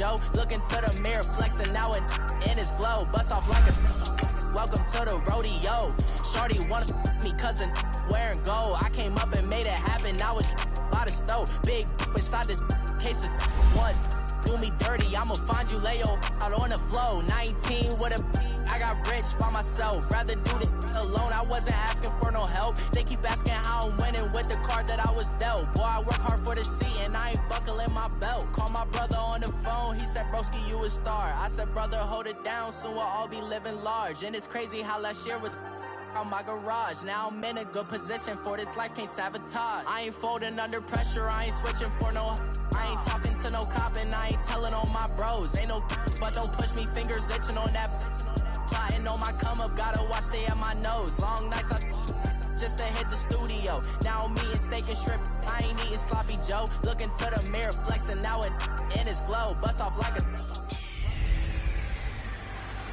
Joe. Look into the mirror, flexing now and in his glow. Bust off like a welcome to the rodeo. Shorty wanted me cousin wearing gold. I came up and made it happen. Now it's by the stove. Big inside this case is one. Do me dirty, I'ma find you, lay your out on the flow. 19 with a, I got rich by myself. Rather do this alone, I wasn't asking for no help. They keep asking how I'm winning with the card that I was dealt. Boy, I work hard for the seat and I ain't buckling my belt. Call my brother on the phone, he said, broski, you a star. I said, brother, hold it down, soon we'll all be living large. And it's crazy how last year was on my garage. Now I'm in a good position for this life, can't sabotage. I ain't folding under pressure, I ain't switching for no. I ain't talking to no cop and I ain't telling on my bros. Ain't no but don't push me, fingers itching on that. Plotting on my come up, gotta watch stay at my nose. Long nights I just to hit the studio. Now I'm eating steak and shrimp, I ain't eating sloppy Joe. Looking to the mirror, flexing now and in his glow. Bust off like a.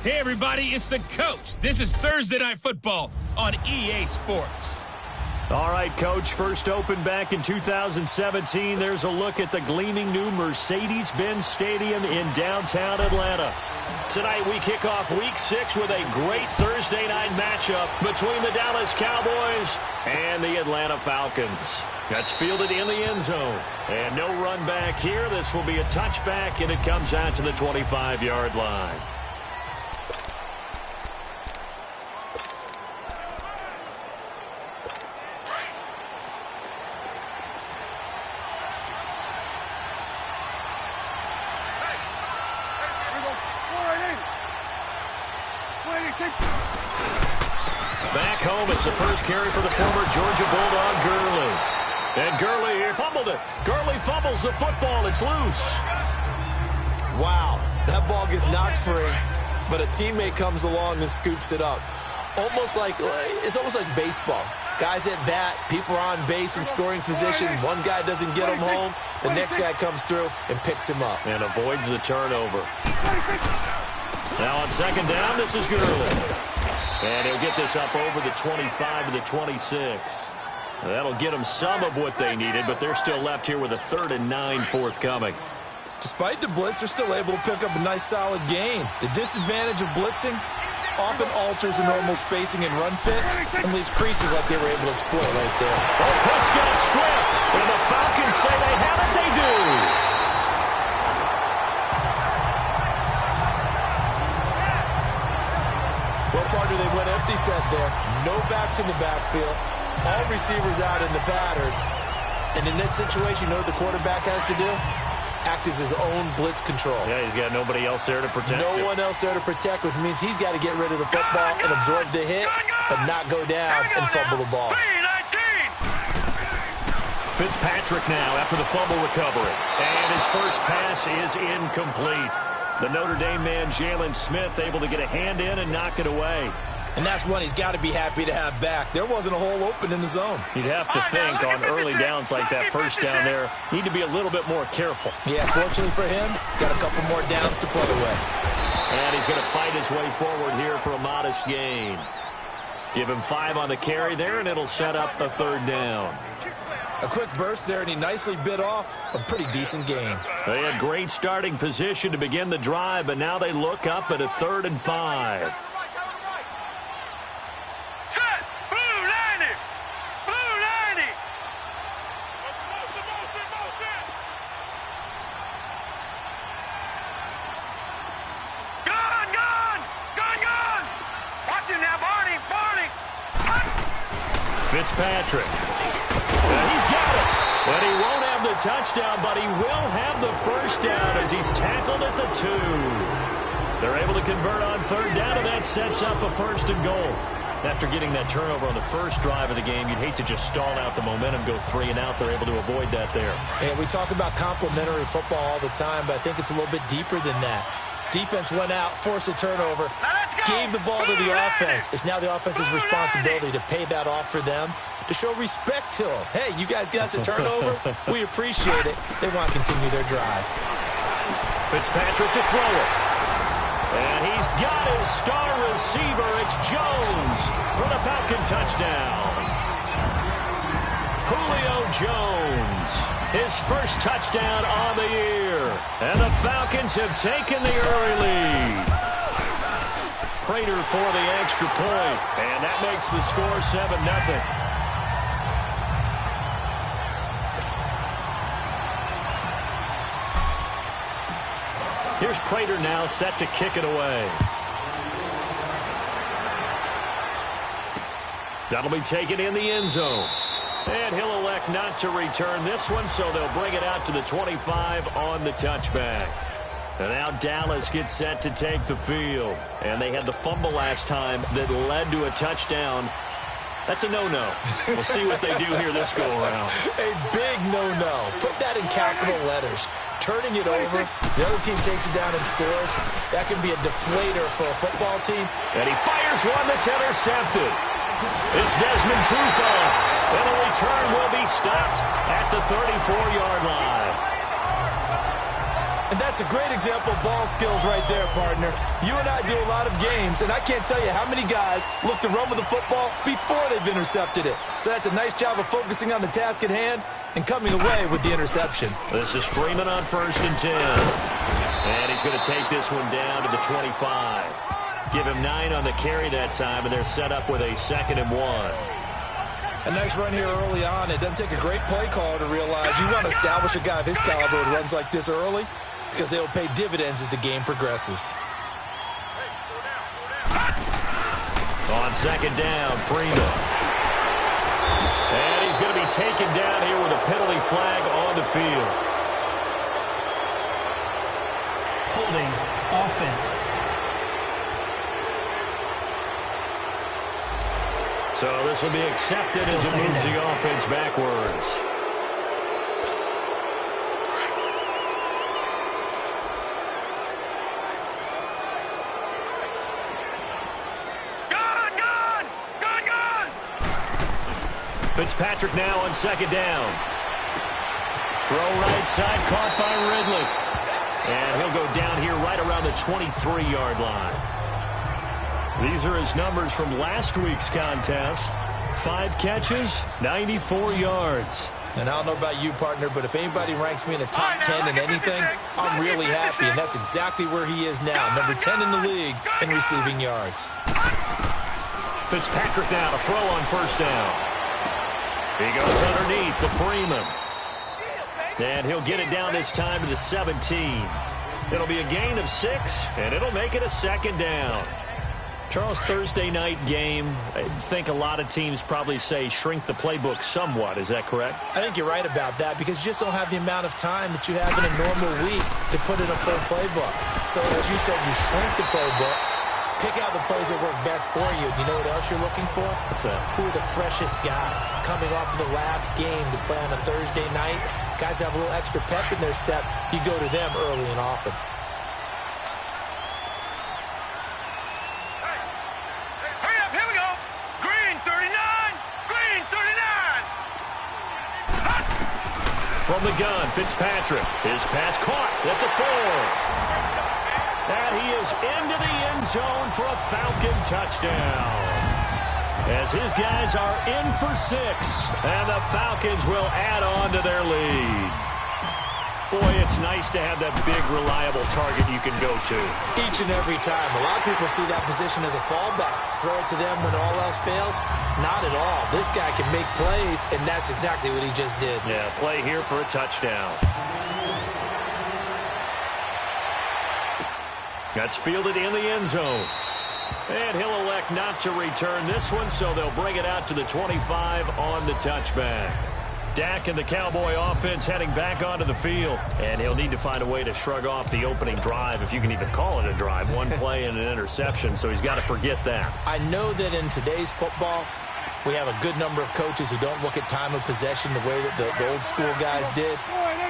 Hey everybody, it's the coach. This is Thursday Night Football on EA Sports. All right, Coach, first opened back in 2017. There's a look at the gleaming new Mercedes-Benz Stadium in downtown Atlanta. Tonight we kick off Week 6 with a great Thursday night matchup between the Dallas Cowboys and the Atlanta Falcons. That's fielded in the end zone. And no run back here. This will be a touchback, and it comes out to the 25-yard line. Back home, it's the first carry for the former Georgia Bulldog, Gurley. And Gurley here fumbled it. Gurley fumbles the football. It's loose. Wow, that ball gets knocked free, but a teammate comes along and scoops it up. It's almost like baseball. Guys at bat, people are on base in scoring position. One guy doesn't get him home. The next guy comes through and picks him up. And avoids the turnover. Now on second down, this is Gurley. And he'll get this up over the 25 to the 26. That'll get them some of what they needed, but they're still left here with a 3rd and 9 forthcoming. Despite the blitz, they're still able to pick up a nice, solid gain. The disadvantage of blitzing often alters the normal spacing and run fits and leaves creases like they were able to exploit right there. Oh, Prescott stripped. And the Falcons say they have it. They do. They went empty set there. No backs in the backfield. All receivers out in the pattern. And in this situation, you know what the quarterback has to do? Act as his own blitz control. Yeah, he's got nobody else there to protect him. No one else there to protect, which means he's got to get rid of the football and absorb the hit, but not go down and fumble the ball. Fitzpatrick now after the fumble recovery. And his first pass is incomplete. The Notre Dame man, Jalen Smith, able to get a hand in and knock it away. And that's one he's got to be happy to have back. There wasn't a hole open in the zone. You'd have to think on early downs like that, first down there, need to be a little bit more careful. Yeah, fortunately for him, got a couple more downs to play with. And he's going to fight his way forward here for a modest gain. Give him 5 on the carry there, and it'll set up a 3rd down. A quick burst there, and he nicely bit off a pretty decent gain. They had great starting position to begin the drive, but now they look up at a 3rd and 5. Set! Blue 90! Blue 90! Gone! Gone! Gone! Gone! Watch him now, Barney! Barney! Fitzpatrick. He's got it. But he won't have the touchdown, but he will have the first down as he's tackled at the 2. They're able to convert on 3rd down, and that sets up a 1st and goal. After getting that turnover on the first drive of the game, you'd hate to just stall out the momentum, go 3 and out. They're able to avoid that there. And we talk about complementary football all the time, but I think it's a little bit deeper than that. Defense went out, forced a turnover, gave the ball to the offense. It's now the offense's responsibility to pay that off for them, to show respect to them. Hey, you guys got a turnover? We appreciate it. They want to continue their drive. Fitzpatrick to throw it. And he's got his star receiver. It's Jones for the Falcon touchdown. Julio Jones, his first touchdown on the year. And the Falcons have taken the early lead. Prater for the extra point, and that makes the score 7-0. Here's Prater now set to kick it away. That'll be taken in the end zone. And he'll elect not to return this one, so they'll bring it out to the 25 on the touchback. And now Dallas gets set to take the field. And they had the fumble last time that led to a touchdown. That's a no-no. We'll see what they do here this go-around. A big no-no. Put that in capital letters. Turning it over, the other team takes it down and scores. That can be a deflator for a football team. And he fires one that's intercepted. It's Desmond Trufant. And the return will be stopped at the 34-yard line. And that's a great example of ball skills right there, partner. You and I do a lot of games, and I can't tell you how many guys look to run with the football before they've intercepted it. So that's a nice job of focusing on the task at hand and coming away with the interception. This is Freeman on 1st and 10. And he's going to take this one down to the 25. Give him 9 on the carry that time, and they're set up with a 2nd and 1. A nice run here early on. It doesn't take a great play caller to realize you want to establish a guy of his caliber who runs like this early because they will pay dividends as the game progresses. On 2nd down, Freeman. And he's going to be taken down here with a penalty flag on the field. Holding offense. So this will be accepted as it moves the offense backwards. Gun! Fitzpatrick now on 2nd down. Throw right side, caught by Ridley. And he'll go down here right around the 23-yard line. These are his numbers from last week's contest. 5 catches, 94 yards. And I don't know about you, partner, but if anybody ranks me in the top 10 in anything, I'm really happy. And that's exactly where he is now. Number 10 in the league in receiving yards. Fitzpatrick now to throw on 1st down. He goes underneath to Freeman. And he'll get it down this time to the 17. It'll be a gain of 6, and it'll make it a 2nd down. Charles, Thursday night game, I think a lot of teams probably say shrink the playbook somewhat. Is that correct? I think you're right about that because you just don't have the amount of time that you have in a normal week to put in a full playbook. So as you said, you shrink the playbook, pick out the plays that work best for you. You know what else you're looking for? What's that? Who are the freshest guys coming off of the last game to play on a Thursday night? Guys have a little extra pep in their step. You go to them early and often. From the gun, Fitzpatrick. His pass caught at the 4th. And he is into the end zone for a Falcon touchdown. As his guys are in for 6. And the Falcons will add on to their lead. Boy, it's nice to have that big, reliable target you can go to. Each and every time. A lot of people see that position as a fallback. Throw it to them when all else fails. Not at all. This guy can make plays, and that's exactly what he just did. Yeah, play here for a touchdown. That's fielded in the end zone. And he'll elect not to return this one, so they'll bring it out to the 25 on the touchback. Dak and the Cowboy offense heading back onto the field. And he'll need to find a way to shrug off the opening drive, if you can even call it a drive. One play and an interception, so he's got to forget that. I know that in today's football, we have a good number of coaches who don't look at time of possession the way that the old school guys did.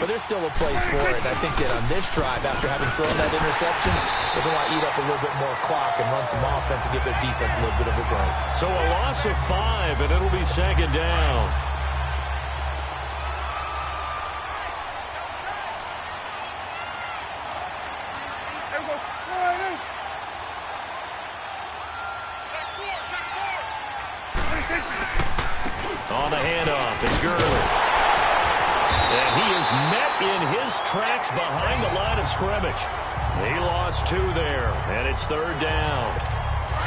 But there's still a place for it. And I think that on this drive, after having thrown that interception, they're going to want to eat up a little bit more clock and run some offense and give their defense a little bit of a break. So a loss of 5, and it'll be 2nd down. On the handoff, it's Gurley. And he is is met in his tracks behind the line of scrimmage. He lost 2 there, and it's 3rd down.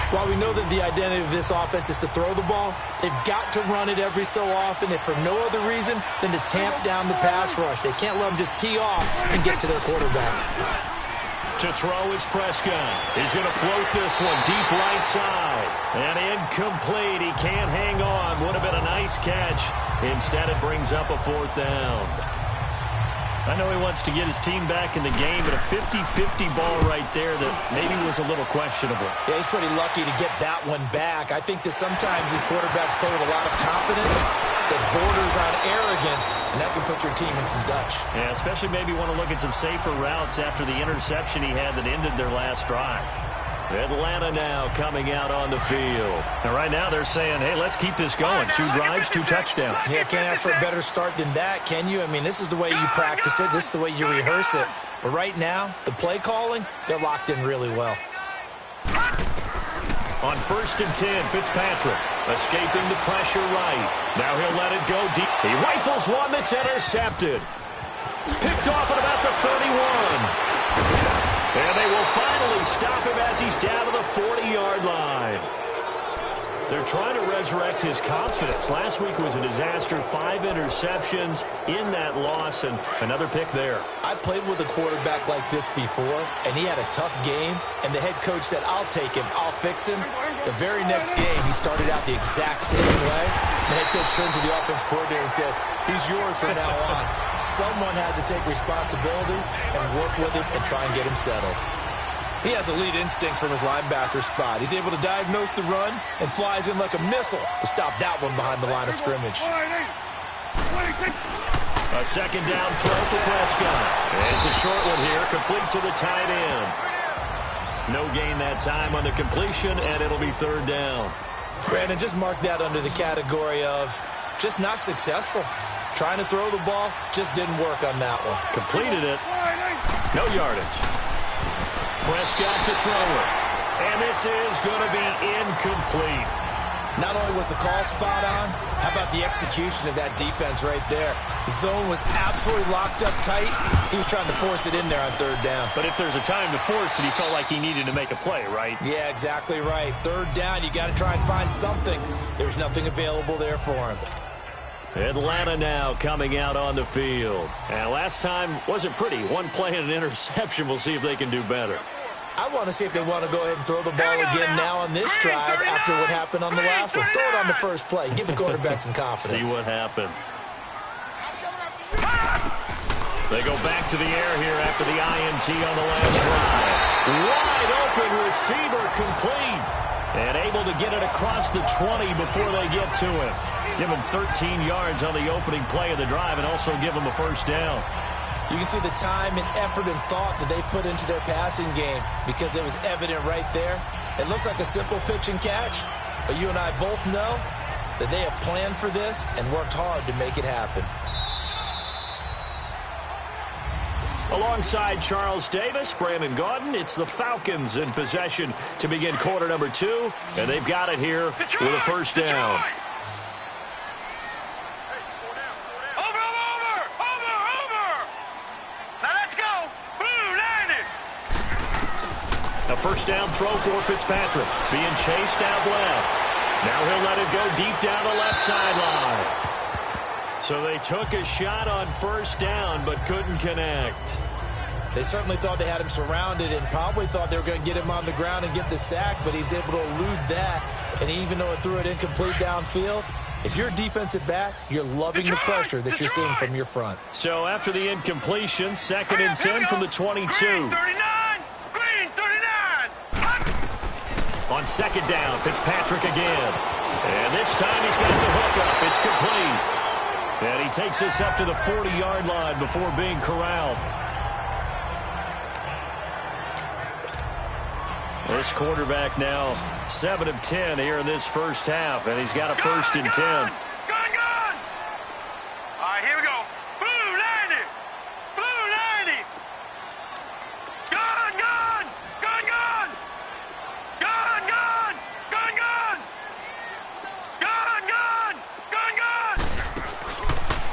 While we know that the identity of this offense is to throw the ball, they've got to run it every so often, if for no other reason than to tamp down the pass rush. They can't let them just tee off and get to their quarterback. To throw is Prescott. He's going to float this one deep right side. And incomplete. He can't hang on. Would have been a nice catch. Instead, it brings up a 4th down. I know he wants to get his team back in the game, but a 50-50 ball right there that maybe was a little questionable. Yeah, he's pretty lucky to get that one back. I think that sometimes these quarterbacks play with a lot of confidence that borders on arrogance, and that can put your team in some Dutch. Yeah, especially maybe want to look at some safer routes after the interception he had that ended their last drive. Atlanta now coming out on the field. And right now they're saying, hey, let's keep this going. 2 drives, 2 touchdowns. Yeah, can't ask for a better start than that, can you? I mean, this is the way you practice it. This is the way you rehearse it. But right now, the play calling, they're locked in really well. On 1st and 10, Fitzpatrick escaping the pressure right. Now he'll let it go deep. He rifles one that's intercepted. Picked off at about the 31. And they will finally stop him as he's down to the 40-yard line. They're trying to resurrect his confidence. Last week was a disaster. 5 interceptions in that loss, and another pick there. I played with a quarterback like this before, and he had a tough game, and the head coach said, I'll take him, I'll fix him. The very next game, he started out the exact same way. The head coach turned to the offense coordinator and said, he's yours from now on. Someone has to take responsibility and work with him and try and get him settled. He has elite instincts from his linebacker spot. He's able to diagnose the run and flies in like a missile to stop that one behind the line of scrimmage. A 2nd down throw for Prescott. It's a short one here, complete to the tight end. No gain that time on the completion, and it'll be 3rd down. Brandon, just mark that under the category of just not successful. Trying to throw the ball just didn't work on that one. Completed it. No yardage. Prescott to throw it. And this is going to be incomplete. Not only was the call spot on, how about the execution of that defense right there? The zone was absolutely locked up tight. He was trying to force it in there on 3rd down. But if there's a time to force it, he felt like he needed to make a play, right? Yeah, exactly right. 3rd down, you got to try and find something. There's nothing available there for him. Atlanta now coming out on the field. And last time wasn't pretty. 1 play and an interception. We'll see if they can do better. I want to see if they want to go ahead and throw the ball again now on this drive after what happened on the last one. Throw it on the first play. Give the quarterback some confidence. See what happens. They go back to the air here after the INT on the last drive. Wide open receiver complete. And able to get it across the 20 before they get to it. Give him 13 yards on the opening play of the drive and also give him a 1st down. You can see the time and effort and thought that they put into their passing game because it was evident right there. It looks like a simple pitch and catch, but you and I both know that they have planned for this and worked hard to make it happen. Alongside Charles Davis, Brandon Gaudin, it's the Falcons in possession to begin quarter number 2, and they've got it here with a 1st down. A 1st down throw for Fitzpatrick. Being chased out left. Now he'll let it go deep down the left sideline. So they took a shot on 1st down but couldn't connect. They certainly thought they had him surrounded and probably thought they were going to get him on the ground and get the sack, but he was able to elude that. And even though it threw it incomplete downfield, if you're a defensive back, you're loving the pressure that you're seeing from your front. So after the incompletion, 2nd and 10 from the 22. On 2nd down, Fitzpatrick again. And this time he's got the hook up. It's complete. And he takes us up to the 40-yard line before being corralled. This quarterback now 7 of 10 here in this first half, and he's got a 1st and 10. Gun! All right, here we go. Blue 90! Blue 90! Gun! Gun! Gun! Gun! Gun! Gun! Gun! Gun! Gun! Gun! Gun! Gun!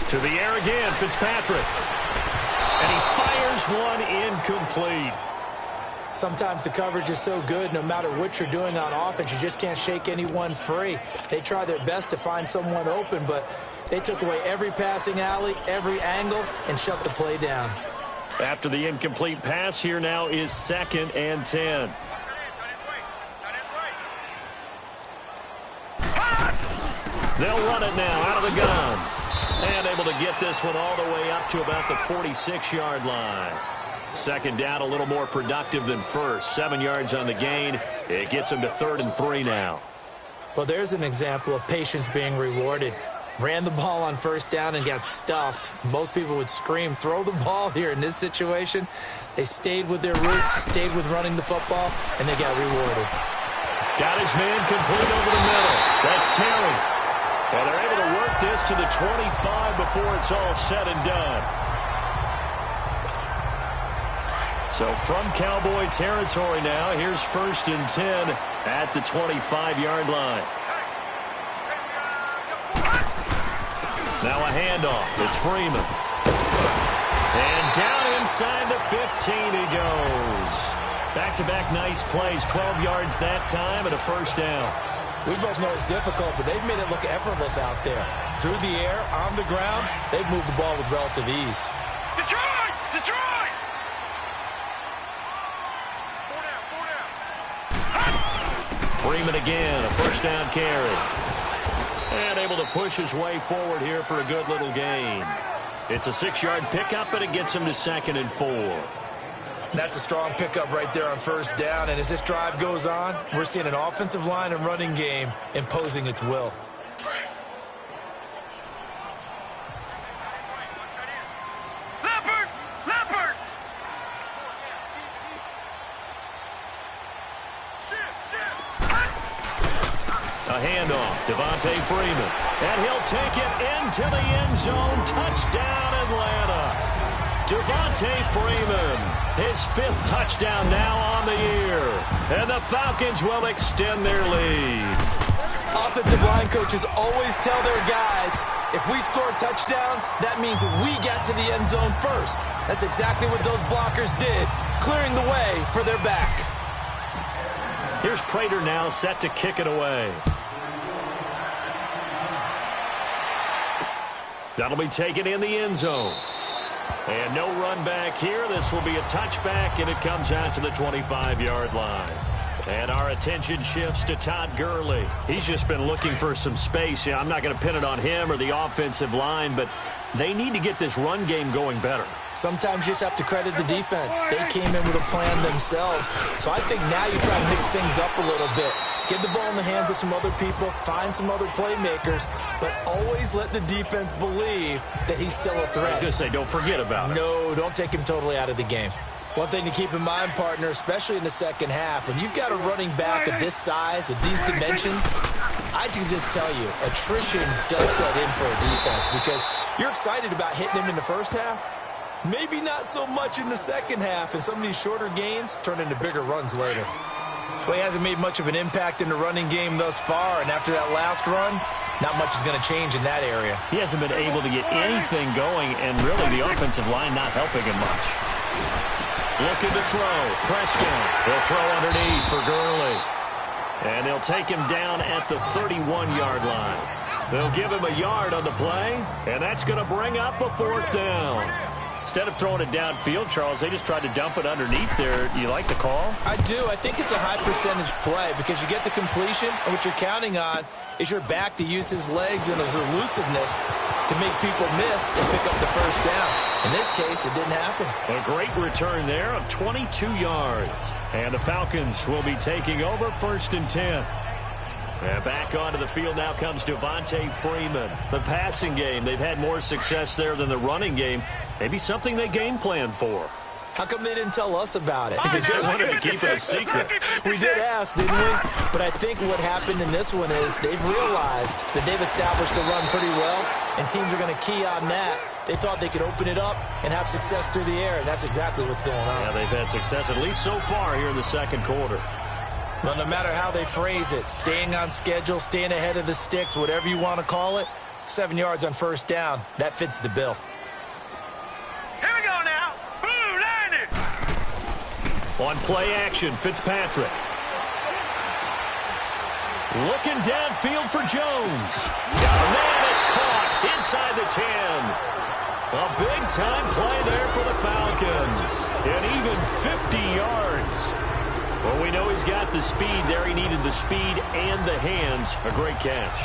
To the air again, Fitzpatrick. Here's one incomplete. Sometimes the coverage is so good, no matter what you're doing on offense, you just can't shake anyone free. They try their best to find someone open, but they took away every passing alley, every angle, and shut the play down. After the incomplete pass, here now is 2nd and 10. They'll run it now out of the gun. And able to get this one all the way up to about the 46-yard line. 2nd down, a little more productive than first. 7 yards on the gain. It gets them to 3rd and 3 now. Well, there's an example of patience being rewarded. Ran the ball on 1st down and got stuffed. Most people would scream, throw the ball here. In this situation, they stayed with their roots, stayed with running the football, and they got rewarded. Got his man complete over the middle. That's Terry. And they're able to work this to the 25 before it's all said and done. So from Cowboy territory now, here's 1st and 10 at the 25-yard line. Now a handoff. It's Freeman. And down inside the 15 he goes. Back-to-back nice plays. 12 yards that time and a 1st down. We both know it's difficult, but they've made it look effortless out there. Through the air, on the ground, they've moved the ball with relative ease. Detroit! Detroit! Freeman again, a 1st down carry. And able to push his way forward here for a good little gain. It's a 6-yard pickup, but it gets him to 2nd and 4. That's a strong pickup right there on 1st down. And as this drive goes on, we're seeing an offensive line and running game imposing its will. Leopard! Leopard! A handoff, Devontae Freeman. And he'll take it into the end zone. Touchdown, Atlanta. Devontae Freeman, his 5th touchdown now on the year. And the Falcons will extend their lead. Offensive line coaches always tell their guys, if we score touchdowns, that means we got to the end zone first. That's exactly what those blockers did, clearing the way for their back. Here's Prater now set to kick it away. That'll be taken in the end zone. And no run back here. This will be a touchback, and it comes out to the 25-yard line. And our attention shifts to Todd Gurley. He's just been looking for some space. Yeah, I'm not going to pin it on him or the offensive line, but they need to get this run game going better. Sometimes you just have to credit the defense. They came in with a plan themselves. So I think now you try to mix things up a little bit. Get the ball in the hands of some other people, find some other playmakers, but always let the defense believe that he's still a threat. I was going to say, don't forget about it. No, don't take him totally out of the game. One thing to keep in mind, partner, especially in the second half, when you've got a running back of this size, of these dimensions, I can just tell you, attrition does set in for a defense because you're excited about hitting him in the first half. Maybe not so much in the second half, and some of these shorter gains turn into bigger runs later. Well, he hasn't made much of an impact in the running game thus far, and after that last run, not much is going to change in that area. He hasn't been able to get anything going, and really the offensive line not helping him much. Looking to throw. Preston. He'll throw underneath for Gurley. And they'll take him down at the 31-yard line. They'll give him a yard on the play, and that's going to bring up a 4th down. Instead of throwing it downfield, Charles, they just tried to dump it underneath there. Do you like the call? I do. I think it's a high-percentage play because you get the completion, and what you're counting on is your back to use his legs and his elusiveness to make people miss and pick up the 1st down. In this case, it didn't happen. A great return there of 22 yards. And the Falcons will be taking over 1st and 10. And back onto the field now comes Devontae Freeman. The passing game, they've had more success there than the running game. Maybe something they game plan for. How come they didn't tell us about it? Because they wanted to keep it a secret. We did ask, didn't we? But I think what happened in this one is they've realized that they've established the run pretty well, and teams are going to key on that. They thought they could open it up and have success through the air, and that's exactly what's going on. Yeah, they've had success, at least so far here in the second quarter. Well, no matter how they phrase it, staying on schedule, staying ahead of the sticks, whatever you want to call it, 7 yards on 1st down, that fits the bill. Here we go now. Blue line. On play action, Fitzpatrick. Looking downfield for Jones. Man, it's caught inside the 10. A big-time play there for the Falcons. And even 50 yards. Well, we know he's got the speed there. He needed the speed and the hands. A great catch.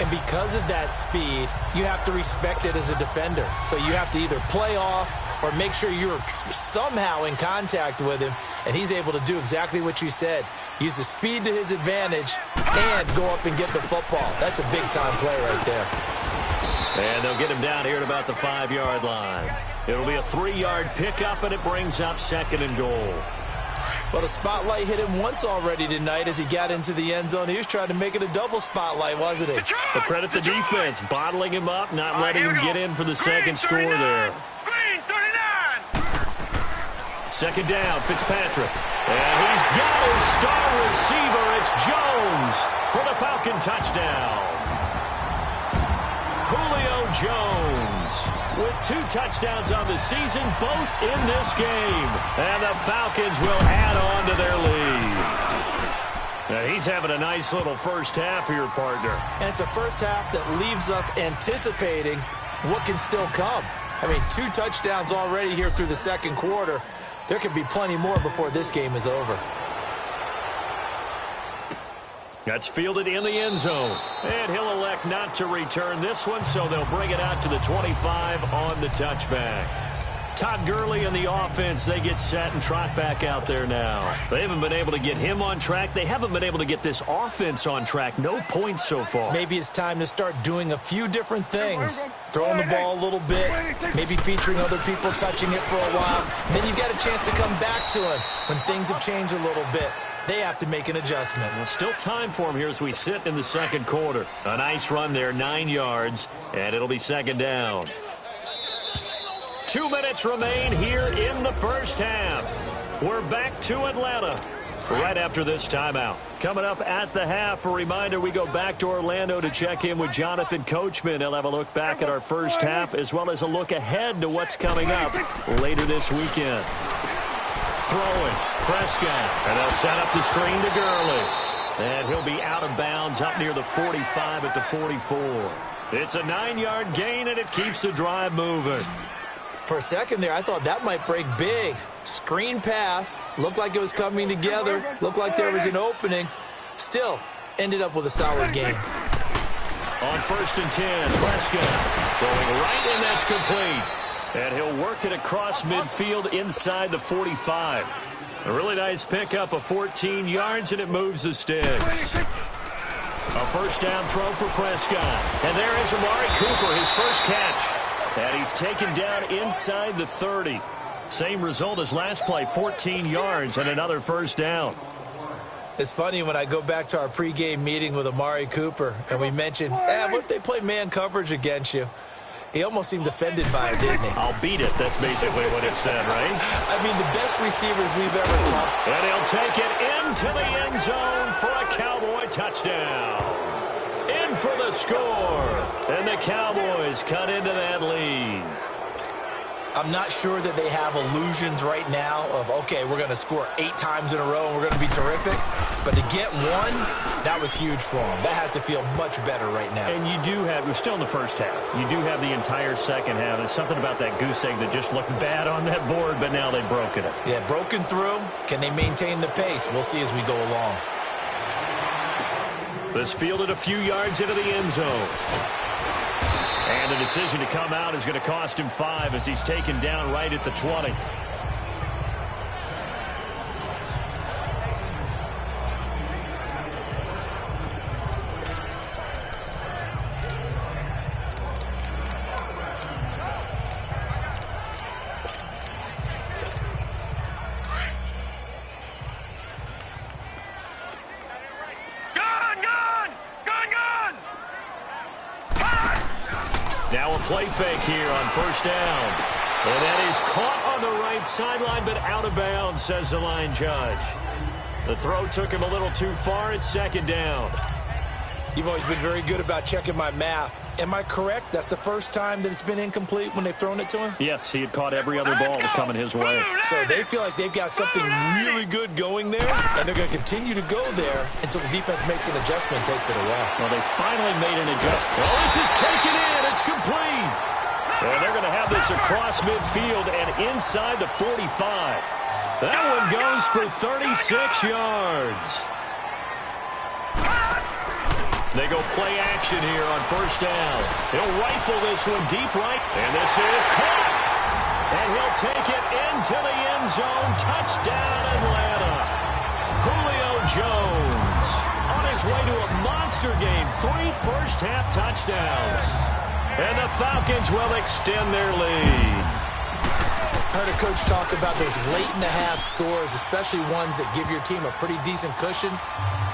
And because of that speed, you have to respect it as a defender. So you have to either play off or make sure you're somehow in contact with him, and he's able to do exactly what you said. Use the speed to his advantage and go up and get the football. That's a big-time play right there. And they'll get him down here at about the 5-yard line. It'll be a 3-yard pickup, and it brings up 2nd and goal. Well, the spotlight hit him once already tonight as he got into the end zone. He was trying to make it a double spotlight, wasn't he? But credit the defense, bottling him up, not letting him get in for the second score there. Green 39. 2nd down, Fitzpatrick. And he's got his star receiver. It's Jones for the Falcon touchdown. Julio Jones with 2 touchdowns on the season, both in this game. And the Falcons will add on to their lead. Now, he's having a nice little first half here, partner. And it's a first half that leaves us anticipating what can still come. I mean, 2 touchdowns already here through the second quarter. There could be plenty more before this game is over. That's fielded in the end zone. And he'll elect not to return this one, so they'll bring it out to the 25 on the touchback. Todd Gurley and the offense, they get set and trot back out there now. They haven't been able to get him on track. They haven't been able to get this offense on track. No points so far. Maybe it's time to start doing a few different things. Throwing the ball a little bit, maybe featuring other people touching it for a while. Then you get a chance to come back to him when things have changed a little bit. They have to make an adjustment. Well, still time for him here as we sit in the second quarter. A nice run there, 9 yards, and it'll be 2nd down. 2 minutes remain here in the first half. We're back to Atlanta right after this timeout. Coming up at the half, a reminder, we go back to Orlando to check in with Jonathan Coachman. He'll have a look back at our first half as well as a look ahead to what's coming up later this weekend. Throwing, Prescott, and they'll set up the screen to Gurley. And he'll be out of bounds up near the 45 at the 44. It's a 9-yard gain, and it keeps the drive moving. For a second there, I thought that might break big. Screen pass, looked like it was coming together, looked like there was an opening. Still, ended up with a solid game. On 1st and 10, Prescott throwing right, and that's complete. And he'll work it across midfield inside the 45. A really nice pickup of 14 yards, and it moves the sticks. A first down throw for Prescott. And there is Amari Cooper, his first catch. And he's taken down inside the 30. Same result as last play, 14 yards and another first down. It's funny when I go back to our pregame meeting with Amari Cooper, and we mentioned, what if they play man coverage against you? He almost seemed offended by it, didn't he? I'll beat it. That's basically what it said, right? I mean, the best receivers we've ever taught. And he'll take it into the end zone for a Cowboy touchdown. In for the score. And the Cowboys cut into that lead. I'm not sure that they have illusions right now of, okay, we're going to score 8 times in a row and we're going to be terrific. But to get one, that was huge for them. That has to feel much better right now. And you do have, we're still in the first half. You do have the entire second half. There's something about that goose egg that just looked bad on that board, but now they've broken it. Yeah, broken through. Can they maintain the pace? We'll see as we go along. This fielded a few yards into the end zone. And the decision to come out is going to cost him 5 as he's taken down right at the 20. Now a play fake here on first down. And that is caught on the right sideline, but out of bounds, says the line judge. The throw took him a little too far. It's second down. You've always been very good about checking my math. Am I correct? That's the first time that it's been incomplete when they've thrown it to him? Yes, he had caught every other ball coming his way. So they feel like they've got something really good going there, and they're going to continue to go there until the defense makes an adjustment and takes it away. Well, they finally made an adjustment. Well, this is taken in. It's complete. And they're going to have this across midfield and inside the 45. That one goes for 36 yards. They go play action here on first down. He'll rifle this one deep right. And this is caught. And he'll take it into the end zone. Touchdown, Atlanta. Julio Jones on his way to a monster game. 3 first-half touchdowns. And the Falcons will extend their lead. I heard a coach talk about those late-in-the-half scores, especially ones that give your team a pretty decent cushion.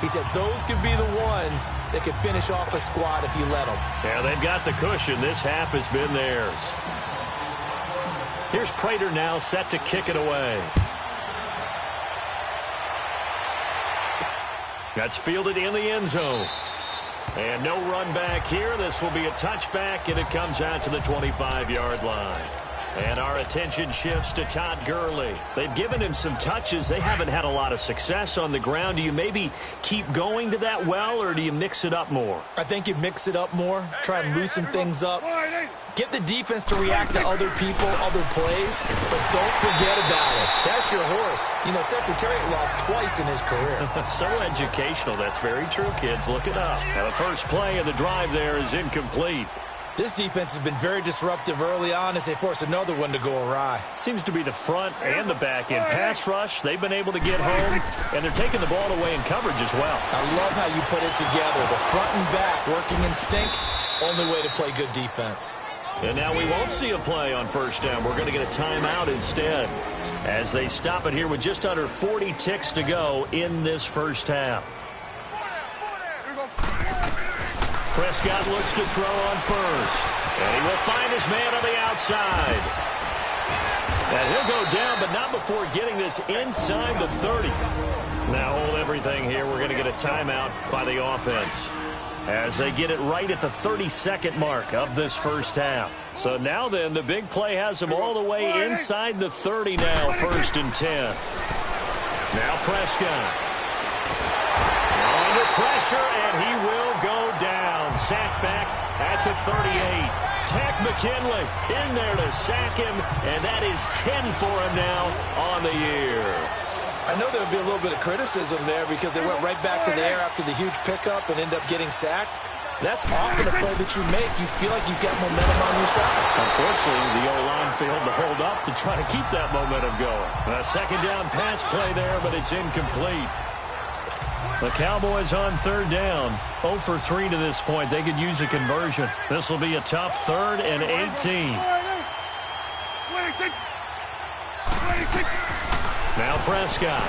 He said those could be the ones that could finish off a squad if you let them. Yeah, they've got the cushion. This half has been theirs. Here's Prater now set to kick it away. That's fielded in the end zone. And no run back here. This will be a touchback, and it comes out to the 25-yard line. And our attention shifts to Todd Gurley. They've given him some touches. They haven't had a lot of success on the ground. Do you maybe keep going to that well, or do you mix it up more? I think you mix it up more, try and loosen things up. Get the defense to react to other people, other plays, but don't forget about it. That's your horse. You know, Secretariat lost twice in his career. So educational. That's very true, kids. Look it up. Now, the first play of the drive there is incomplete. This defense has been very disruptive early on as they force another one to go awry. Seems to be the front and the back end. Pass rush, they've been able to get home, and they're taking the ball away in coverage as well. I love how you put it together. The front and back working in sync, only way to play good defense. And now we won't see a play on first down. We're going to get a timeout instead as they stop it here with just under 40 ticks to go in this first half. Prescott looks to throw on first. And he will find his man on the outside. And he'll go down, but not before getting this inside the 30. Now hold everything here. We're going to get a timeout by the offense as they get it right at the 32nd mark of this first half. So now then, the big play has them all the way inside the 30 now, 1st and 10. Now Prescott. Under pressure, and he will go down. Sacked back at the 38. Takk McKinley in there to sack him, and that is 10 for him now on the year. I know there would be a little bit of criticism there because they went right back to the air after the huge pickup and end up getting sacked. That's often a play that you make. You feel like you've got momentum on your side. Unfortunately, the O-line failed to hold up to try to keep that momentum going. A second down pass play there, but it's incomplete. The Cowboys on third down. 0 for 3 to this point. They could use a conversion. This will be a tough 3rd and 18. Now Prescott.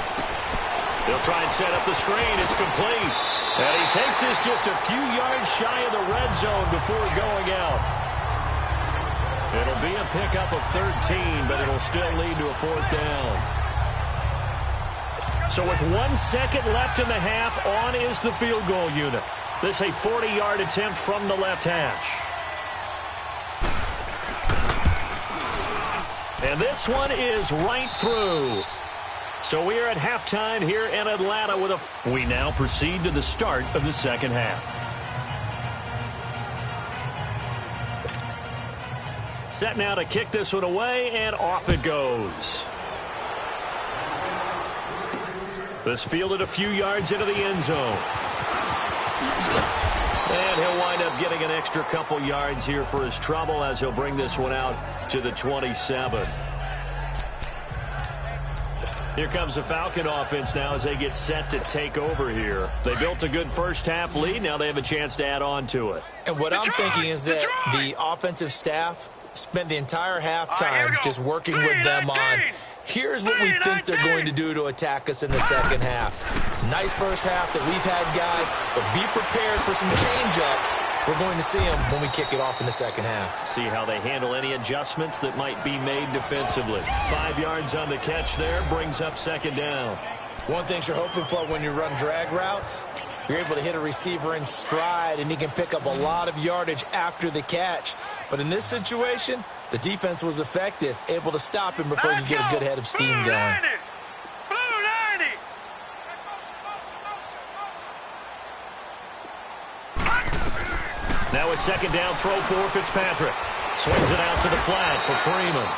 He'll try and set up the screen. It's complete. And he takes this just a few yards shy of the red zone before going out. It'll be a pickup of 13, but it'll still lead to a 4th down. So with 1 second left in the half, on is the field goal unit. This a 40-yard attempt from the left hash. And this one is right through. So we are at halftime here in Atlanta with a... We now proceed to the start of the second half. Set now to kick this one away, and off it goes. This fielded a few yards into the end zone. And he'll wind up getting an extra couple yards here for his trouble as he'll bring this one out to the 27. Here comes the Falcon offense now as they get set to take over here. They built a good first half lead. Now they have a chance to add on to it. And what I'm thinking is that the offensive staff spent the entire halftime just working with them on, here's what we think they're going to do to attack us in the second half. Nice first half that we've had, guys, but be prepared for some change-ups. We're going to see them when we kick it off in the second half. See how they handle any adjustments that might be made defensively. 5 yards on the catch there, brings up second down. One thing you're hoping for when you run drag routes, You're able to hit a receiver in stride, and he can pick up a lot of yardage after the catch. But in this situation, the defense was effective, able to stop him before he could get a good head of steam going. Now a second down throw for Fitzpatrick. Swings it out to the flat for Freeman.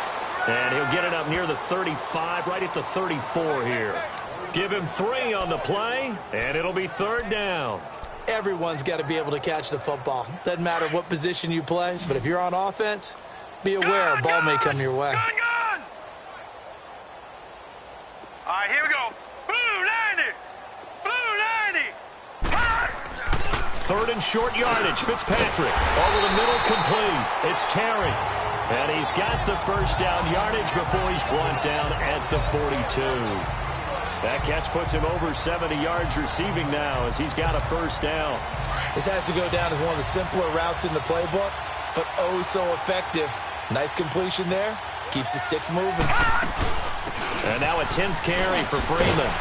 And he'll get it up near the 35, right at the 34 here. Give him 3 on the play, and it'll be third down. Everyone's got to be able to catch the football. Doesn't matter what position you play, but if you're on offense, be aware a ball may come your way. Gun. All right, here we go. Blue 90. Blue 90. Third and short yardage. Fitzpatrick over the middle, complete. It's Terry. And he's got the first down yardage before he's brought down at the 42. That catch puts him over 70 yards receiving now as he's got a first down. This has to go down as one of the simpler routes in the playbook, but oh so effective. Nice completion there. Keeps the sticks moving. And now a 10th carry for Freeman.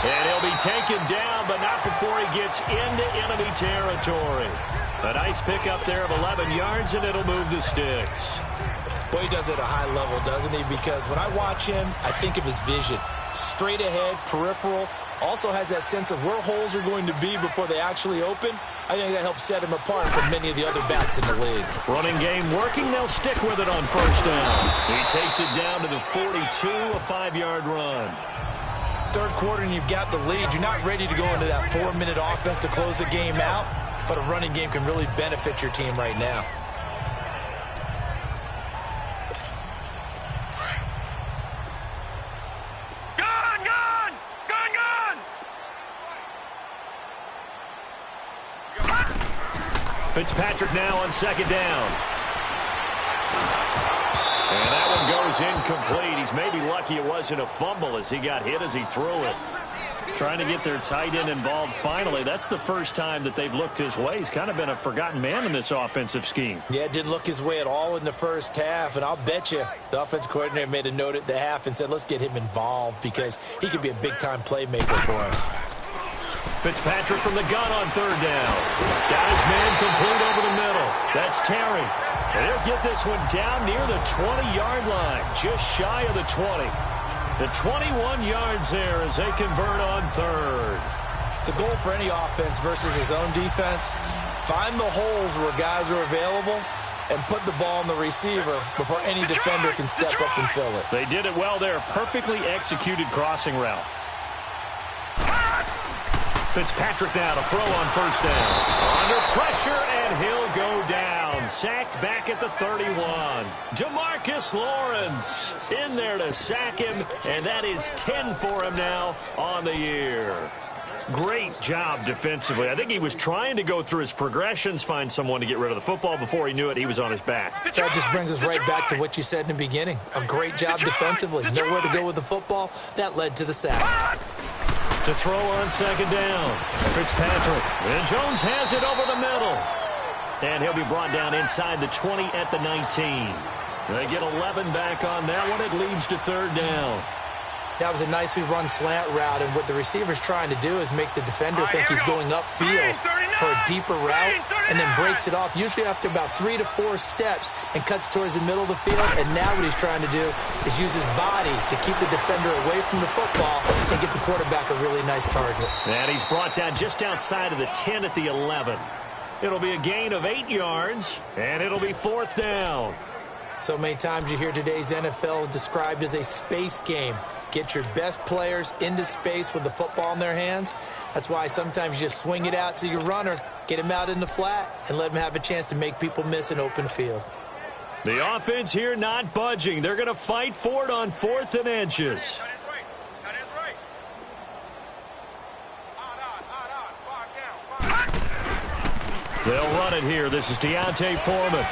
And he'll be taken down, but not before he gets into enemy territory. A nice pickup there of 11 yards, and it'll move the sticks. Well, he does it at a high level, doesn't he? Because when I watch him, I think of his vision. Straight ahead, peripheral, also has that sense of where holes are going to be before they actually open. I think that helps set him apart from many of the other backs in the league. Running game working, they'll stick with it on first down. He takes it down to the 42, a 5-yard run. Third quarter and you've got the lead. You're not ready to go into that 4-minute offense to close the game out, but a running game can really benefit your team right now. Fitzpatrick now on second down. And that one goes incomplete. He's maybe lucky it wasn't a fumble as he got hit as he threw it. Trying to get their tight end involved finally. That's the first time that they've looked his way. He's kind of been a forgotten man in this offensive scheme. Yeah, it didn't look his way at all in the first half. And I'll bet you the offense coordinator made a note at the half and said, let's get him involved because he could be a big-time playmaker for us. Fitzpatrick from the gun on third down. Got his man complete over the middle. That's Terry. And he'll get this one down near the 20-yard line, just shy of the 20. The 21 yards there as they convert on third. The goal for any offense versus his own defense, find the holes where guys are available and put the ball on the receiver before any defender can step up and fill it. They did it well there. Perfectly executed crossing route. Fitzpatrick now to throw on first down. Under pressure, and he'll go down. Sacked back at the 31. DeMarcus Lawrence in there to sack him, and that is 10 for him now on the year. Great job defensively. I think he was trying to go through his progressions, find someone to get rid of the football. Before he knew it, he was on his back. That just brings us right back to what you said in the beginning. A great job defensively. Nowhere to go with the football. That led to the sack. To throw on second down. Fitzpatrick. And Jones has it over the middle. And he'll be brought down inside the 20 at the 19. They get 11 back on that one. It leads to third down. That was a nicely run slant route, and what the receiver's trying to do is make the defender think he's going upfield for a deeper route and then breaks it off, usually after about 3 to 4 steps, and cuts towards the middle of the field. And now what he's trying to do is use his body to keep the defender away from the football and get the quarterback a really nice target. And he's brought down just outside of the 10 at the 11. It'll be a gain of 8 yards, and it'll be fourth down. So many times you hear today's NFL described as a space game. Get your best players into space with the football in their hands. That's why sometimes you just swing it out to your runner, get him out in the flat, and let him have a chance to make people miss an open field. The offense here not budging. They're going to fight for it on 4th and inches. They'll run it here. This is Deontay Foreman.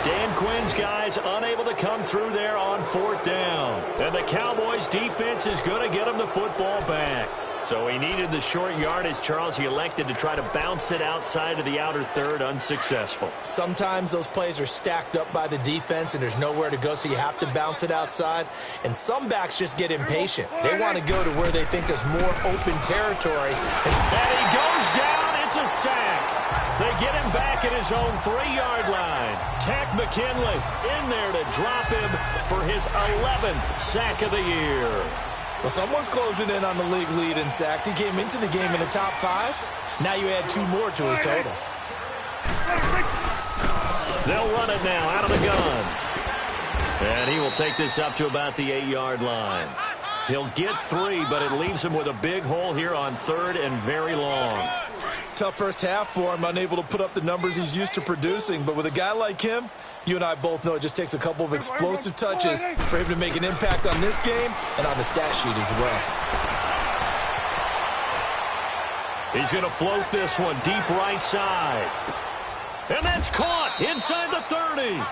Dan Quinn's guys unable to come through there on 4th down. And the Cowboys defense is going to get them the football back. So he needed the short yardage, Charles. He elected to try to bounce it outside of the outer third, unsuccessful. Sometimes those plays are stacked up by the defense and there's nowhere to go, so you have to bounce it outside. And some backs just get impatient. They want to go to where they think there's more open territory. And he goes down. It's a sack. They get him back at his own 3-yard line. Tack McKinley in there to drop him for his 11th sack of the year. Well, someone's closing in on the league lead in sacks. He came into the game in the top 5. Now you add 2 more to his total. They'll run it now out of the gun. And he will take this up to about the 8-yard line. He'll get 3, but it leaves him with a big hole here on 3rd and very long. Tough first half for him, unable to put up the numbers he's used to producing. But with a guy like him, you and I both know it just takes a couple of explosive touches for him to make an impact on this game and on the stat sheet as well. He's going to float this one deep right side. And that's caught inside the 30.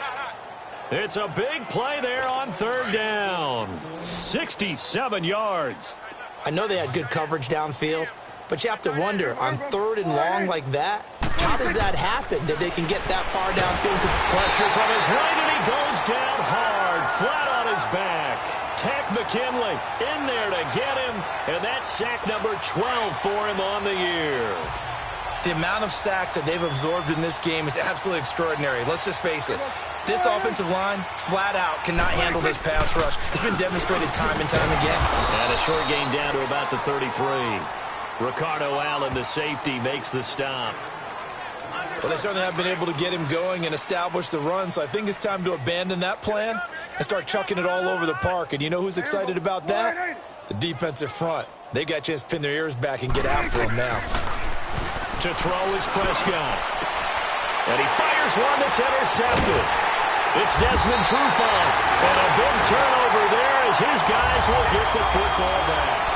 It's a big play there on 3rd down. 67 yards. I know they had good coverage downfield, but you have to wonder, on 3rd and long like that, how does that happen that they can get that far downfield? Pressure from his right, and he goes down hard, flat on his back. Tack McKinley in there to get him, and that's sack number 12 for him on the year. The amount of sacks that they've absorbed in this game is absolutely extraordinary. Let's just face it. This offensive line, flat out, cannot handle this pass rush. It's been demonstrated time and time again. And a short gain down to about the 33. Ricardo Allen, the safety, makes the stop. Well, they certainly have been able to get him going and establish the run, so I think it's time to abandon that plan and start chucking it all over the park. And you know who's excited about that? The defensive front. They got a chance to pin their ears back and get after him now. To throw is Prescott. And he fires one that's intercepted. It's Desmond Trufant. And a big turnover there as his guys will get the football back.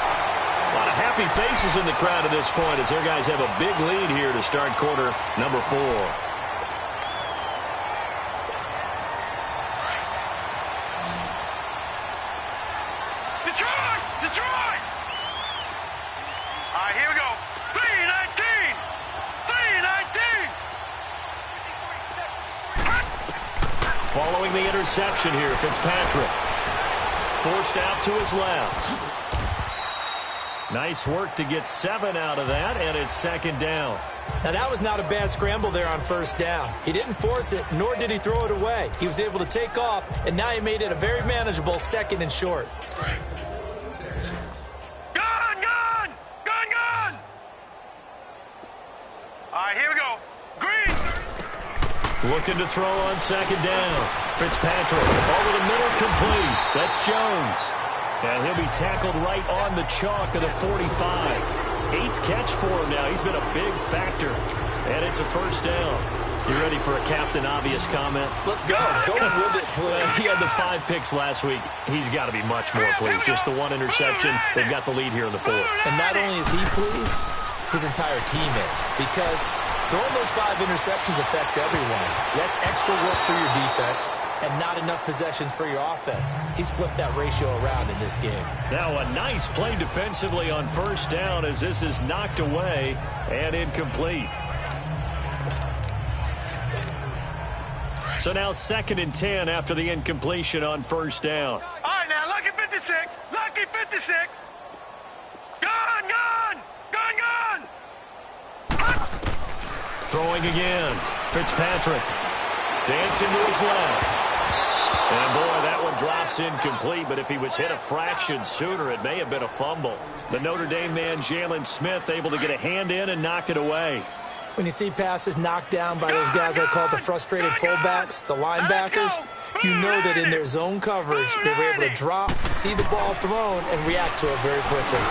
A lot of happy faces in the crowd at this point as their guys have a big lead here to start quarter number 4. Detroit! Detroit! All right, here we go. 3-19! 3-19! Following the interception here, Fitzpatrick. Forced out to his left. Nice work to get 7 out of that, and it's 2nd down. Now, that was not a bad scramble there on 1st down. He didn't force it, nor did he throw it away. He was able to take off, and now he made it a very manageable 2nd and short. Gun! Gun! Gun! Gun! All right, here we go. Green! Looking to throw on 2nd down. Fitzpatrick over the middle, complete. That's Jones. And he'll be tackled right on the chalk of the 45. 8th catch for him now. He's been a big factor. And it's a 1st down. You ready for a Captain Obvious comment? Let's go. Go with it. Well, he had the 5 picks last week. He's got to be much more pleased. Just the 1 interception. They've got the lead here in the 4th. And not only is he pleased, his entire team is. Because throwing those 5 interceptions affects everyone. Less extra work for your defense and not enough possessions for your offense. He's flipped that ratio around in this game. Now a nice play defensively on 1st down as this is knocked away and incomplete. So now 2nd and 10 after the incompletion on 1st down. All right, now, lucky 56. Lucky 56. Gun! Gun! Gun! Gun! Throwing again. Fitzpatrick. Dancing to his left. And, boy, that one drops incomplete, but if he was hit a fraction sooner, it may have been a fumble. The Notre Dame man, Jalen Smith, able to get a hand in and knock it away. When you see passes knocked down by those guys I call the frustrated fullbacks, the linebackers, you know that in their zone coverage, they were able to drop, see the ball thrown, and react to it very quickly.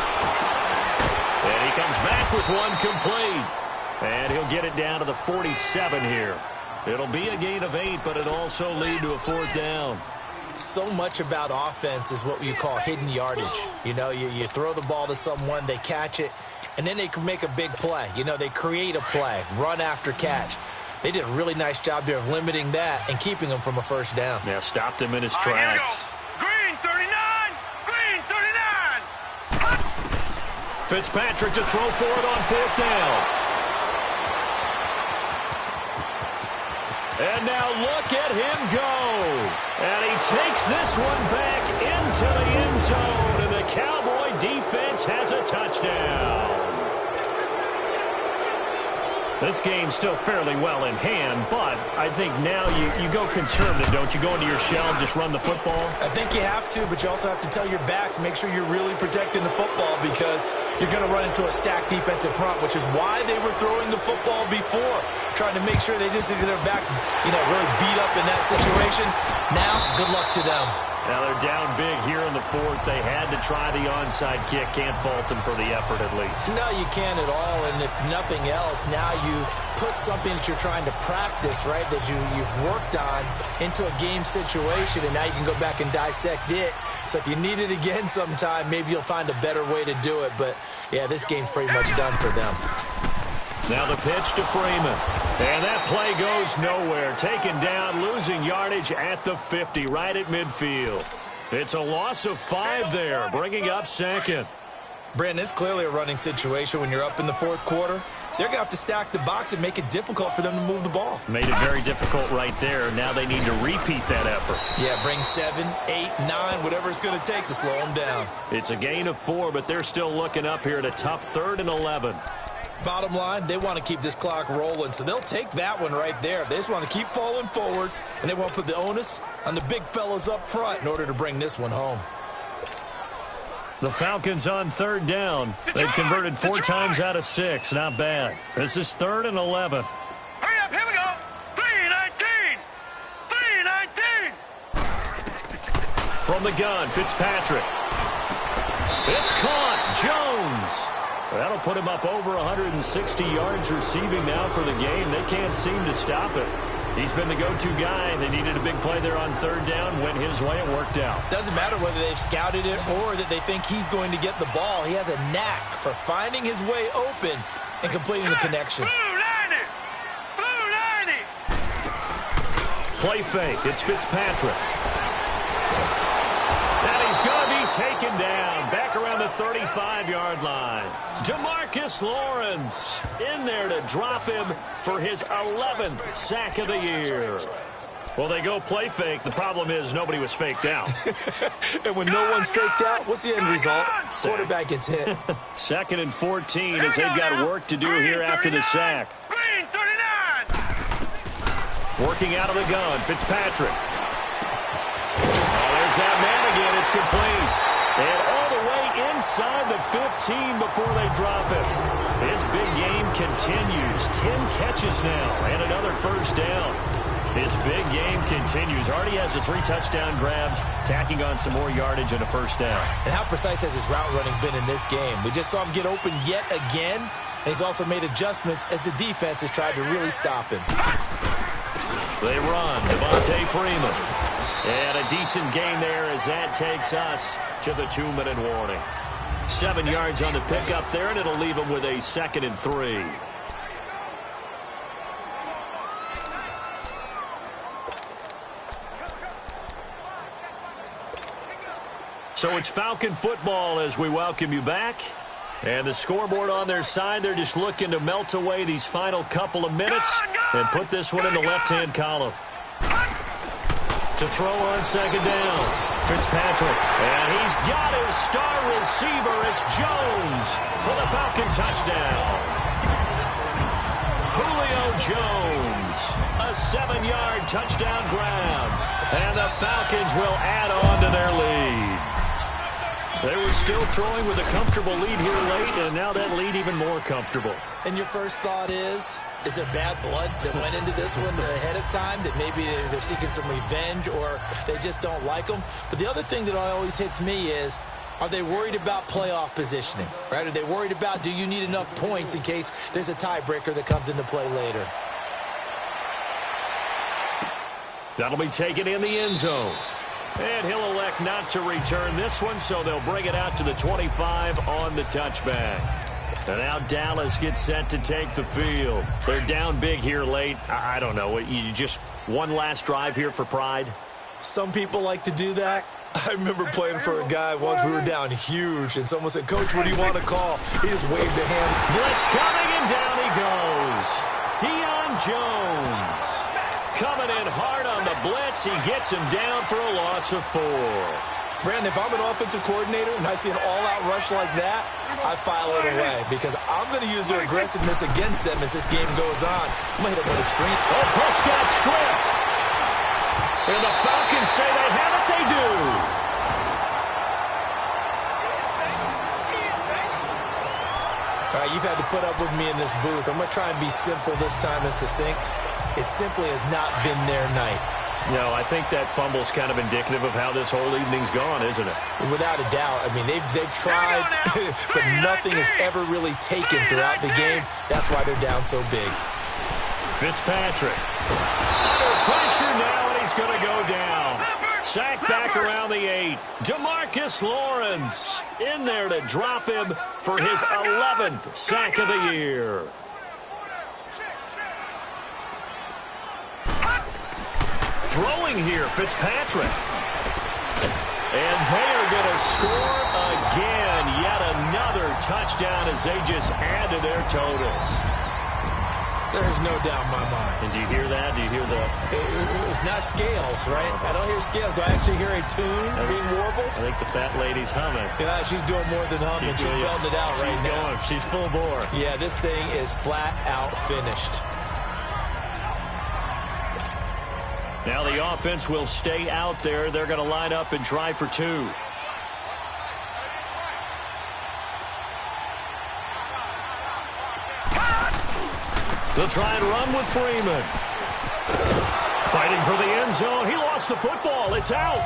And he comes back with one complete. And he'll get it down to the 47 here. It'll be a gain of 8, but it'll also lead to a 4th down. So much about offense is what you call hidden yardage. You know, you throw the ball to someone, they catch it, and then they can make a big play. You know, they create a play, run after catch. They did a really nice job there of limiting that and keeping them from a 1st down. Yeah, stopped him in his All right, tracks. Green 39! Green 39! Fitzpatrick to throw for it on 4th down. And now look at him go. And he takes this one back into the end zone. And the Cowboy defense has a touchdown. This game's still fairly well in hand, but I think now you go conservative, don't you? Go into your shell and just run the football? I think you have to, but you also have to tell your backs, make sure you're really protecting the football because you're going to run into a stacked defensive front, which is why they were throwing the football before, trying to make sure they just get their backs, really beat up in that situation. Now, good luck to them. Now they're down big here in the 4th. They had to try the onside kick. Can't fault them for the effort at least. No, you can't at all. And if nothing else, now you've put something that you're trying to practice, right, that you've worked on into a game situation, and now you can go back and dissect it. So if you need it again sometime, maybe you'll find a better way to do it. But, yeah, this game's pretty much done for them. Now the pitch to Freeman. And that play goes nowhere. Taken down, losing yardage at the 50, right at midfield. It's a loss of 5 there, bringing up 2nd. Brandon, it's clearly a running situation when you're up in the 4th quarter. They're going to have to stack the box and make it difficult for them to move the ball. Made it very difficult right there. Now they need to repeat that effort. Yeah, bring 7, 8, 9, whatever it's going to take to slow them down. It's a gain of 4, but they're still looking up here at a tough 3rd and 11. Bottom line, they want to keep this clock rolling, so they'll take that one right there. They just want to keep falling forward, and they want to put the onus on the big fellas up front in order to bring this one home. The Falcons on 3rd down. They've converted 4 times out of 6. Not bad. This is 3rd and 11. Hurry up, here we go. 3-19. 3-19. From the gun, Fitzpatrick. It's caught. Jones. That'll put him up over 160 yards receiving now for the game. They can't seem to stop it. He's been the go-to guy. They needed a big play there on 3rd down. Went his way. It worked out. Doesn't matter whether they've scouted it or that they think he's going to get the ball. He has a knack for finding his way open and completing the connection. Blue 90. Blue 90. Play fake. It's Fitzpatrick. And he's going to be taken down. Back around the 35-yard line. DeMarcus Lawrence in there to drop him for his 11th sack of the year. Well, they go play fake. The problem is nobody was faked out. And when no one's faked out, what's the end result? Quarterback gets hit. 2nd and 14 as they've got work to do here after the sack. Green 39. Working out of the gun, Fitzpatrick. Oh, there's that man again. It's complete. And all the way inside the 15 before they drop it. His big game continues. 10 catches now and another 1st down. His big game continues. Already has the 3 touchdown grabs, tacking on some more yardage and a 1st down. And how precise has his route running been in this game? We just saw him get open yet again, and he's also made adjustments as the defense has tried to really stop him. They run. Devontae Freeman. And a decent gain there as that takes us to the 2-minute warning. 7 yards on the pickup there, and it'll leave them with a 2nd and 3. So it's Falcon football as we welcome you back. And the scoreboard on their side, they're just looking to melt away these final couple of minutes and put this one in the left-hand column. To throw on 2nd down, Fitzpatrick. And he's got his star receiver. It's Jones for the Falcon touchdown. Julio Jones, a 7-yard touchdown grab. And the Falcons will add on to their lead. They were still throwing with a comfortable lead here late, and now that lead even more comfortable. And your first thought is there bad blood that went into this one ahead of time, that maybe they're seeking some revenge or they just don't like them? But the other thing that always hits me is, are they worried about playoff positioning? Right? Are they worried about, do you need enough points in case there's a tiebreaker that comes into play later? That'll be taken in the end zone. And he'll elect not to return this one, so they'll bring it out to the 25 on the touchback. And now Dallas gets set to take the field. They're down big here late. I don't know. You just one last drive here for pride? Some people like to do that. I remember playing for a guy once. We were down huge, and someone said, "Coach, what do you want to call?" He just waved a hand. Blitz coming, and down he goes. Deion Jones coming in hard on the blitz. He gets him down for a loss of 4. Brandon, if I'm an offensive coordinator and I see an all-out rush like that, I file it away because I'm going to use their aggressiveness against them as this game goes on. I'm going to hit them with a screen. Oh, Prescott stripped. And the Falcons say they have it. They do. All right, you've had to put up with me in this booth. I'm going to try and be simple this time and succinct. It simply has not been their night. No, I think that fumble's kind of indicative of how this whole evening's gone, isn't it? Without a doubt. I mean, they've tried, but nothing has ever really taken throughout the game. That's why they're down so big. Fitzpatrick. Under pressure now, and he's going to go down. Sack back around the 8. DeMarcus Lawrence in there to drop him for his 11th sack of the year. Throwing here, Fitzpatrick. And they are going to score again. Yet another touchdown as they just add to their totals. There's no doubt in my mind. And do you hear that? Do you hear that? It's not scales, right? I don't hear scales. Do I actually hear a tune being warbled? I think the fat lady's humming. Yeah, she's doing more than humming. She's belting it out right now. She's going. She's full bore. Yeah, this thing is flat out finished. Now the offense will stay out there. They're going to line up and try for 2. They'll try and run with Freeman. Fighting for the end zone. He lost the football. It's out.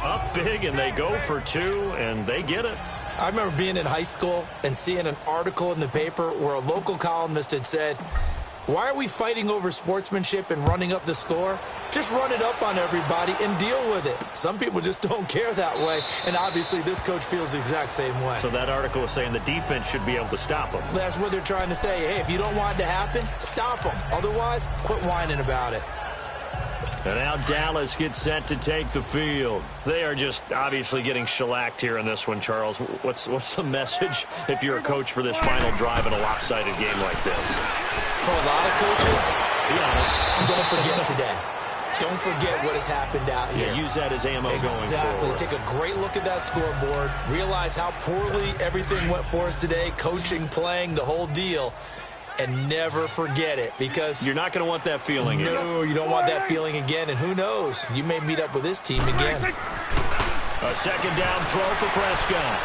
Up big, and they go for 2, and they get it. I remember being in high school and seeing an article in the paper where a local columnist had said, "Why are we fighting over sportsmanship and running up the score? Just run it up on everybody and deal with it." Some people just don't care that way, and obviously this coach feels the exact same way. So that article was saying the defense should be able to stop them. That's what they're trying to say. Hey, if you don't want it to happen, stop them. Otherwise, quit whining about it. And now Dallas gets set to take the field. They are just obviously getting shellacked here in this one, Charles. What's the message if you're a coach for this final drive in a lopsided game like this? For a lot of coaches, be honest, don't forget today. Don't forget what has happened out here. Yeah, use that as ammo going forward. Exactly. Take a great look at that scoreboard. Realize how poorly everything went for us today. Coaching, playing, the whole deal. And never forget it, because you're not going to want that feeling again. No, you don't want that feeling again. And who knows? You may meet up with this team again. A second down throw for Prescott.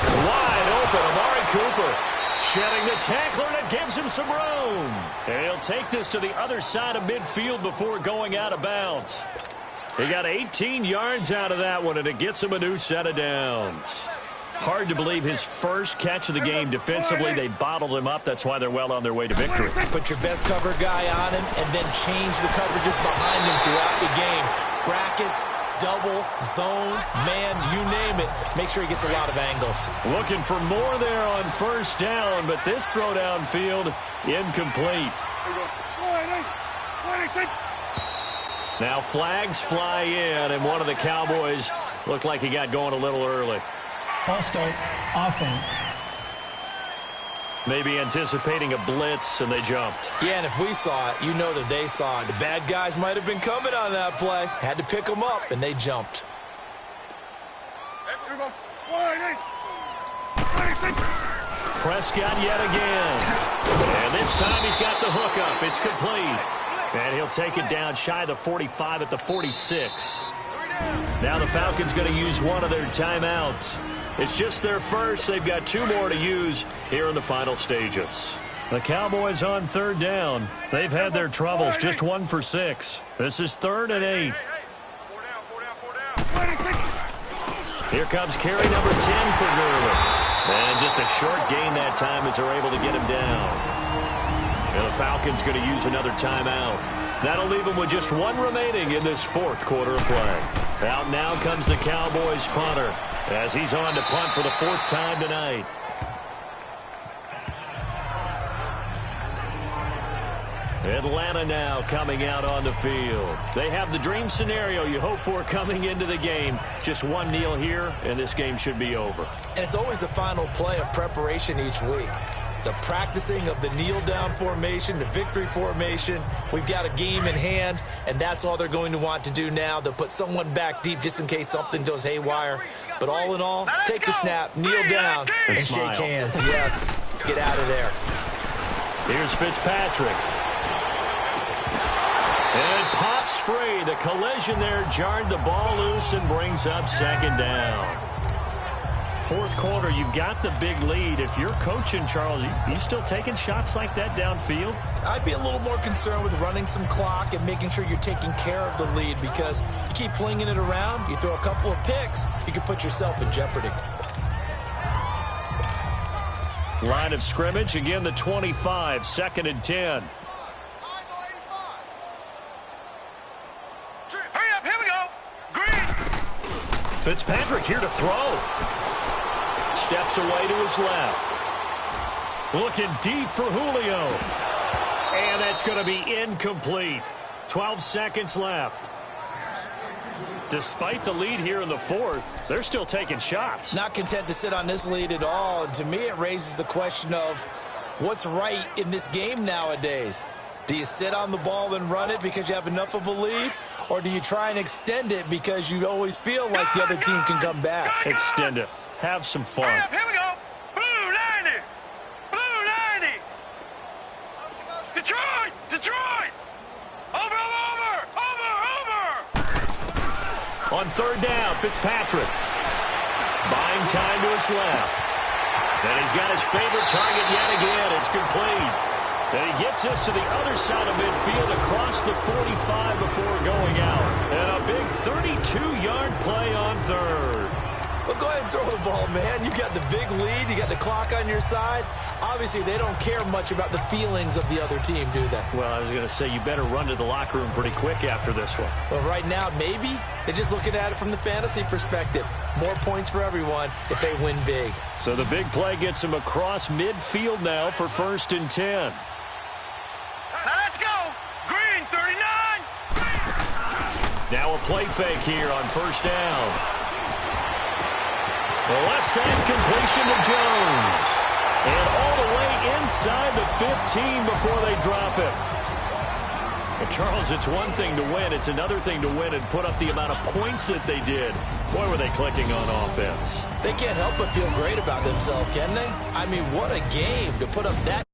Wide open, Amari Cooper. Shedding the tackler, and it gives him some room. And he'll take this to the other side of midfield before going out of bounds. He got 18 yards out of that one, and it gets him a new set of downs. Hard to believe his first catch of the game defensively. They bottled him up. That's why they're well on their way to victory. Put your best cover guy on him and then change the coverages behind him throughout the game. Brackets, double, zone, man, you name it. Make sure he gets a lot of angles. Looking for more there on first down, but this throw downfield incomplete. Now flags fly in, and one of the Cowboys looked like he got going a little early. False start, offense. Maybe anticipating a blitz, and they jumped. Yeah, and if we saw it, you know that they saw it. The bad guys might have been coming on that play. Had to pick them up, and they jumped. Prescott yet again. And this time he's got the hook up. It's complete. And he'll take it down shy of the 45 at the 46. Now the Falcons going to use one of their timeouts. It's just their first. They've got 2 more to use here in the final stages. The Cowboys on third down. They've had their troubles, just 1 for 6. This is 3rd and 8. Here comes carry number 10 for Gurley. And just a short gain that time as they're able to get him down. And the Falcons going to use another timeout. That'll leave them with just 1 remaining in this 4th quarter of play. Out now comes the Cowboys punter as he's on to punt for the 4th time tonight. Atlanta now coming out on the field. They have the dream scenario you hope for coming into the game. Just one kneel here, and this game should be over. And it's always the final play of preparation each week. The practicing of the kneel-down formation, the victory formation. We've got a game in hand, and that's all they're going to want to do now. They'll put someone back deep just in case something goes haywire. But all in all, take the snap, kneel down, and shake hands. Yes, get out of there. Here's Fitzpatrick. And it pops free. The collision there jarred the ball loose and brings up second down. Fourth quarter, you've got the big lead. If you're coaching, Charles, you still taking shots like that downfield? I'd be a little more concerned with running some clock and making sure you're taking care of the lead, because you keep flinging it around, you throw a couple of picks, you can put yourself in jeopardy. Line of scrimmage, again the 25, 2nd and 10. Hurry up, here we go. Green. Fitzpatrick here to throw. Steps away to his left. Looking deep for Julio. And that's going to be incomplete. 12 seconds left. Despite the lead here in the fourth, they're still taking shots. Not content to sit on this lead at all. And to me, it raises the question of what's right in this game nowadays. Do you sit on the ball and run it because you have enough of a lead? Or do you try and extend it because you always feel like the other team can come back? Extend it. Have some fun. Hurry up, here we go. Blue 90. Blue 90. Detroit. Detroit. Over. On third down, Fitzpatrick. Buying time to his left. And he's got his favorite target yet again. It's complete. And he gets us to the other side of midfield across the 45 before going out. And a big 32-yard play on third. Well, go ahead and throw the ball, man. You got the big lead. You got the clock on your side. Obviously, they don't care much about the feelings of the other team, do they? Well, I was going to say, you better run to the locker room pretty quick after this one. Well, right now, maybe. They're just looking at it from the fantasy perspective. More points for everyone if they win big. So the big play gets him across midfield now for 1st and 10. Now let's go. Green 39. Now a play fake here on 1st down. The left side completion to Jones. And all the way inside the 15 before they drop it. Well, Charles, it's one thing to win. It's another thing to win and put up the amount of points that they did. Boy, were they clicking on offense. They can't help but feel great about themselves, can they? I mean, what a game to put up that.